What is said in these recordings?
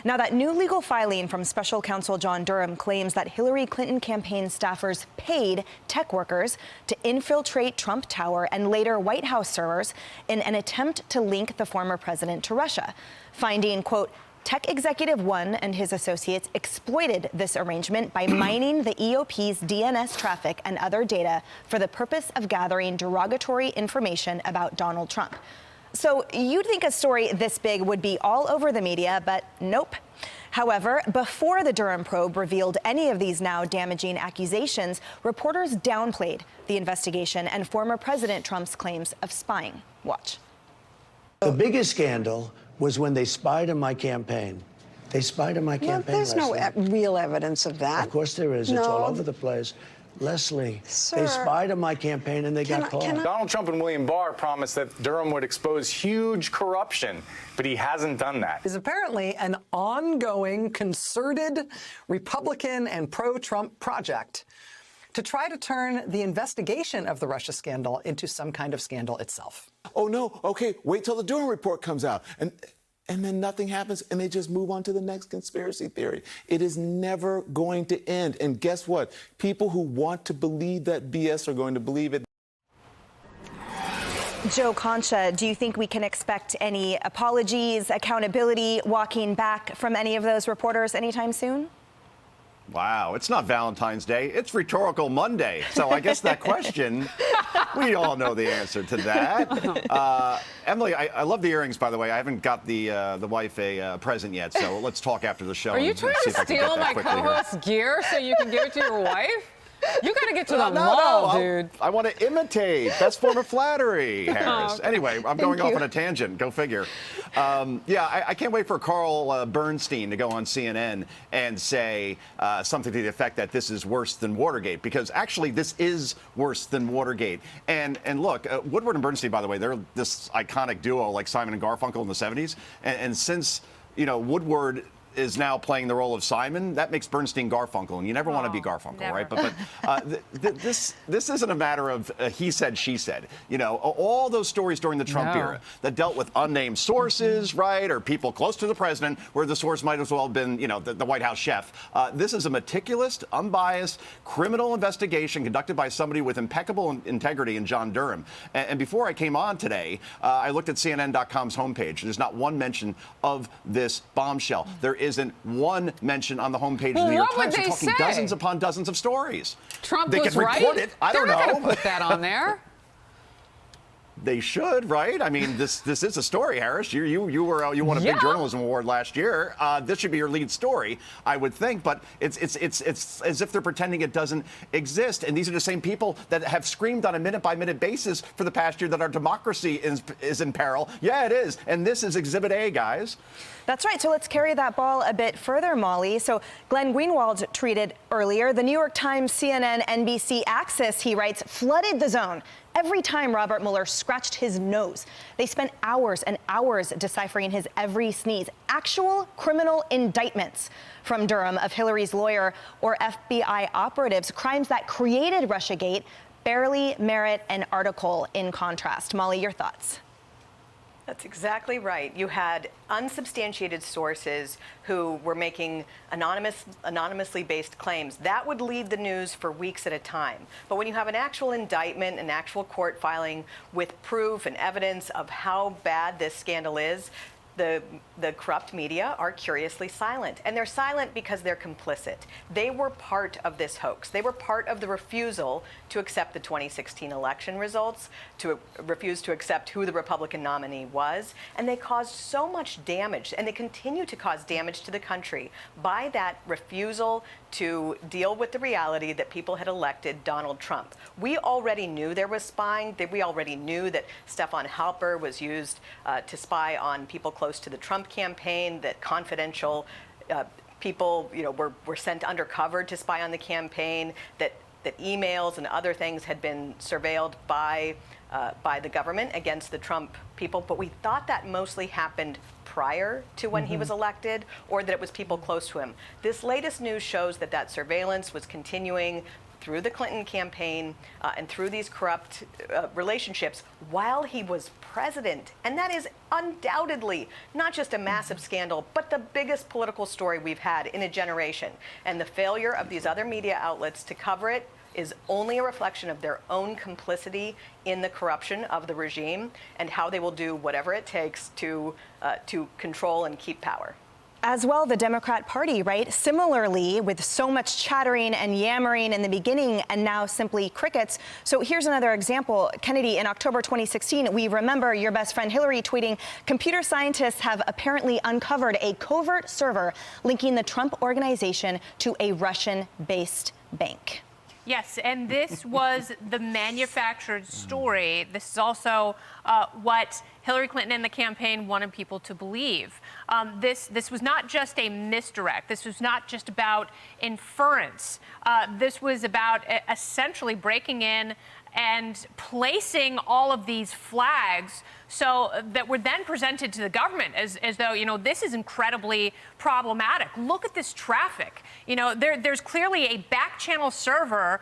Now, that new legal filing from special counsel John Durham claims that Hillary Clinton campaign staffers paid tech workers to infiltrate Trump Tower and later White House servers in an attempt to link the former president to Russia, finding, quote, Tech Executive One and his associates exploited this arrangement by mining the EOP's DNS traffic and other data for the purpose of gathering derogatory information about Donald Trump. So you'd think a story this big would be all over the media, but nope. However, before the Durham probe revealed any of these now damaging accusations, reporters downplayed the investigation and former President Trump's claims of spying. Watch. The biggest scandal was when they spied on my campaign. They spied on my campaign. There's no real evidence of that. Of course there is. No. It's all over the place. Leslie, Sir, they spied on my campaign and they got caught. Donald Trump and William Barr promised that Durham would expose huge corruption, but he hasn't done that. Is apparently an ongoing, concerted Republican and pro-Trump project to try to turn the investigation of the Russia scandal into some kind of scandal itself. Oh, no. OK, wait till the Durham report comes out. And then nothing happens, and they just move on to the next conspiracy theory. It is never going to end. And guess what? People who want to believe that BS are going to believe it. Joe Concha, do you think we can expect any apologies, accountability, walking back from any of those reporters anytime soon? Wow, it's not Valentine's Day, it's Rhetorical Monday. So I guess that question, we all know the answer to that. Emily, I love the earrings, by the way. I haven't got the wife a present yet, so let's talk after the show. Are you trying to steal my co-host's gear so you can give it to your wife? You got to get to the mall, dude. I want to imitate. Best form of flattery, Harris. Okay. Anyway, I'm going off on a tangent. Go figure. Yeah, I can't wait for Carl Bernstein to go on CNN and say something to the effect that this is worse than Watergate, because actually this is worse than Watergate. And look, Woodward and Bernstein, by the way, they're this iconic duo like Simon and Garfunkel in the 70s. And since, Woodward is now playing the role of Simon, that makes Bernstein Garfunkel, and you never want to be Garfunkel, never. right? But this isn't a matter of he said, she said. All those stories during the Trump era that dealt with unnamed sources, right, or people close to the president, where the source might as well have been, the White House chef. This is a meticulous, unbiased criminal investigation conducted by somebody with impeccable integrity in John Durham. And before I came on today, I looked at CNN.com's homepage. There's not one mention of this bombshell. There isn't one mention on the homepage of the New York Times. They're talking dozens upon dozens of stories. Trump they was can report it. I don't know. They're not going to put that on there. They should, right? I mean, this is a story, Harris. You won a big journalism award last year. This should be your lead story, I would think. But it's as if they're pretending it doesn't exist. And these are the same people that have screamed on a minute-by-minute basis for the past year that our democracy is in peril. Yeah, it is. And this is Exhibit A, guys. That's right. So let's carry that ball a bit further, Molly. So Glenn Greenwald tweeted earlier, the New York Times, CNN, NBC Axis, he writes, flooded the zone every time Robert Mueller scratched his nose. They spent hours and hours deciphering his every sneeze. Actual criminal indictments from Durham of Hillary's lawyer or FBI operatives, crimes that created Russiagate, barely merit an article in contrast. Molly, your thoughts? That's exactly right. You had unsubstantiated sources who were making anonymously based claims. That would lead the news for weeks at a time. But when you have an actual indictment, an actual court filing with proof and evidence of how bad this scandal is, the corrupt media are curiously silent. And they're silent because they're complicit. They were part of this hoax. They were part of the refusal to accept the 2016 election results, to refuse to accept who the Republican nominee was. And they caused so much damage, and they continue to cause damage to the country by that refusal to deal with the reality that people had elected Donald Trump. We already knew there was spying. We already knew that Stefan Halper was used to spy on people close to the Trump campaign, that confidential people were sent undercover to spy on the campaign, that emails and other things had been surveilled by the government against the Trump people. But we thought that mostly happened prior to when he was elected, or that it was people close to him. This latest news shows that surveillance was continuing through the Clinton campaign and through these corrupt relationships while he was president. And that is undoubtedly not just a massive scandal, but the biggest political story we've had in a generation. And the failure of these other media outlets to cover it is only a reflection of their own complicity in the corruption of the regime and how they will do whatever it takes to control and keep power. As well, the Democrat Party, right? Similarly, with so much chattering and yammering in the beginning and now simply crickets. So here's another example. Kennedy, in October 2016, we remember your best friend Hillary tweeting, computer scientists have apparently uncovered a covert server linking the Trump organization to a Russian-based bank. Yes, and this was the manufactured story. This is also what Hillary Clinton and the campaign wanted people to believe. This was not just a misdirect. This was not just about inference. This was about essentially breaking in and placing all of these flags so that were then presented to the government as though, you know, this is incredibly problematic. Look at this traffic. You know, there's clearly a back channel server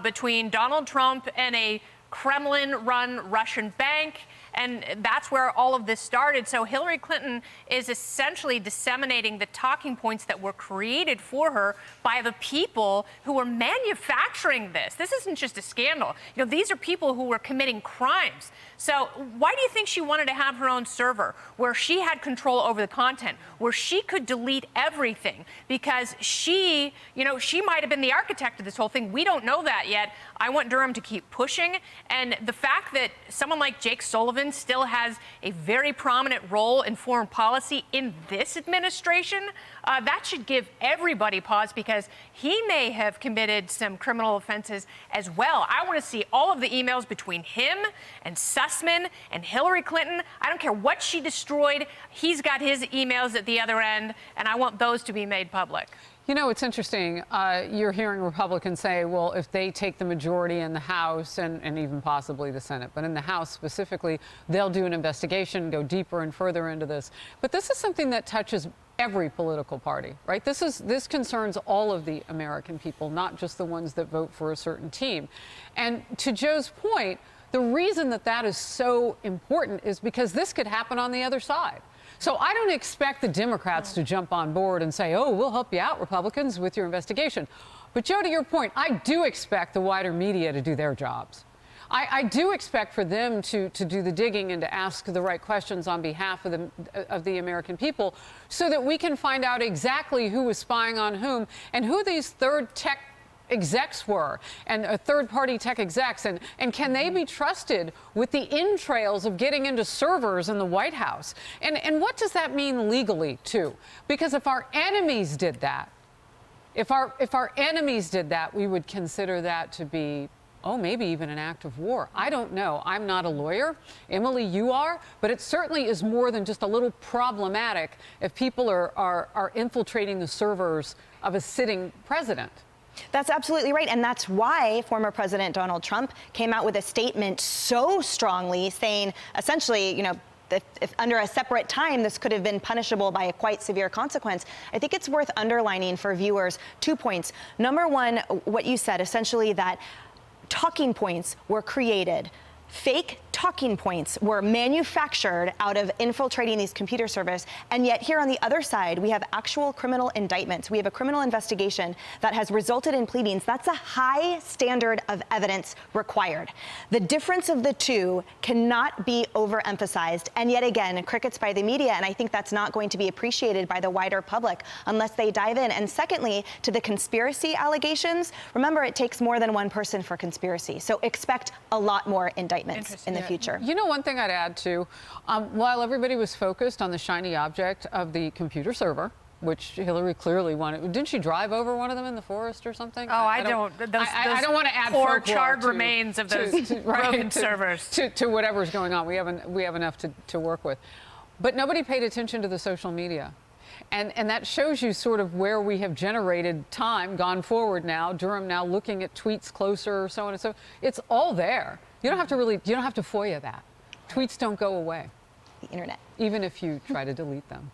between Donald Trump and a Kremlin-run Russian bank, and that's where all of this started. So Hillary Clinton is essentially disseminating the talking points that were created for her by the people who were manufacturing this. This isn't just a scandal. You know, these are people who were committing crimes. So why do you think she wanted to have her own server where she had control over the content, where she could delete everything? Because she, you know, she might have been the architect of this whole thing. We don't know that yet. I want Durham to keep pushing. And the fact that someone like Jake Sullivan still has a very prominent role in foreign policy in this administration, that should give everybody pause, because he may have committed some criminal offenses as well. I want to see all of the emails between him and Sussman and Hillary Clinton. I don't care what she destroyed. He's got his emails at the other end, and I want those to be made public. You know, it's interesting. You're hearing Republicans say, well, if they take the majority in the House and even possibly the Senate, but in the House specifically, they'll do an investigation, go deeper and further into this. But this is something that touches every political party, right? This concerns all of the American people, not just the ones that vote for a certain team. And to Joe's point, the reason that that is so important is because this could happen on the other side. So I don't expect the Democrats to jump on board and say, oh, we'll help you out, Republicans, with your investigation. But, Joe, to your point, I do expect the wider media to do their jobs. I do expect for them to do the digging and to ask the right questions on behalf of the American people, so that we can find out exactly who was spying on whom and who these third tech execs were, and third-party tech execs, and can they be trusted with the entrails of getting into servers in the White House? And what does that mean legally, too? Because if our enemies did that, if our enemies did that, we would consider that to be, oh, maybe even an act of war. I don't know. I'm not a lawyer. Emily, you are. But it certainly is more than just a little problematic if people are infiltrating the servers of a sitting president. That's absolutely right. And that's why former President Donald Trump came out with a statement so strongly saying, essentially, you know, if under a separate time, this could have been punishable by a quite severe consequence. I think it's worth underlining for viewers 2 points. Number one, what you said, essentially that talking points were created. Fake talking points were manufactured out of infiltrating these computer servers. And yet here on the other side, we have actual criminal indictments. We have a criminal investigation that has resulted in pleadings. That's a high standard of evidence required. The difference of the two cannot be overemphasized. And yet again, crickets by the media. And I think that's not going to be appreciated by the wider public unless they dive in. And secondly, to the conspiracy allegations, remember, it takes more than one person for conspiracy. So expect a lot more indictments in the future. You know, one thing I'd add too, while everybody was focused on the shiny object of the computer server, which Hillary clearly wanted, didn't she drive over one of them in the forest or something? Oh, I don't want to add poor charred remains of those broken servers to whatever's going on. We have enough to work with, but nobody paid attention to the social media. And that shows you sort of where we have generated time, gone forward now. Durham now looking at tweets closer, so on and so. It's all there. You don't have to FOIA that. Tweets don't go away. The internet. Even if you try to delete them.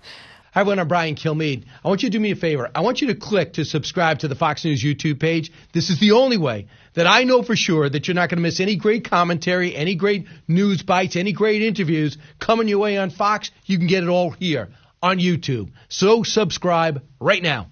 Hi, everyone. I'm Brian Kilmeade. I want you to do me a favor. I want you to click to subscribe to the Fox News YouTube page. This is the only way that I know for sure that you're not going to miss any great commentary, any great news bites, any great interviews coming your way on Fox. You can get it all here on YouTube. So subscribe right now.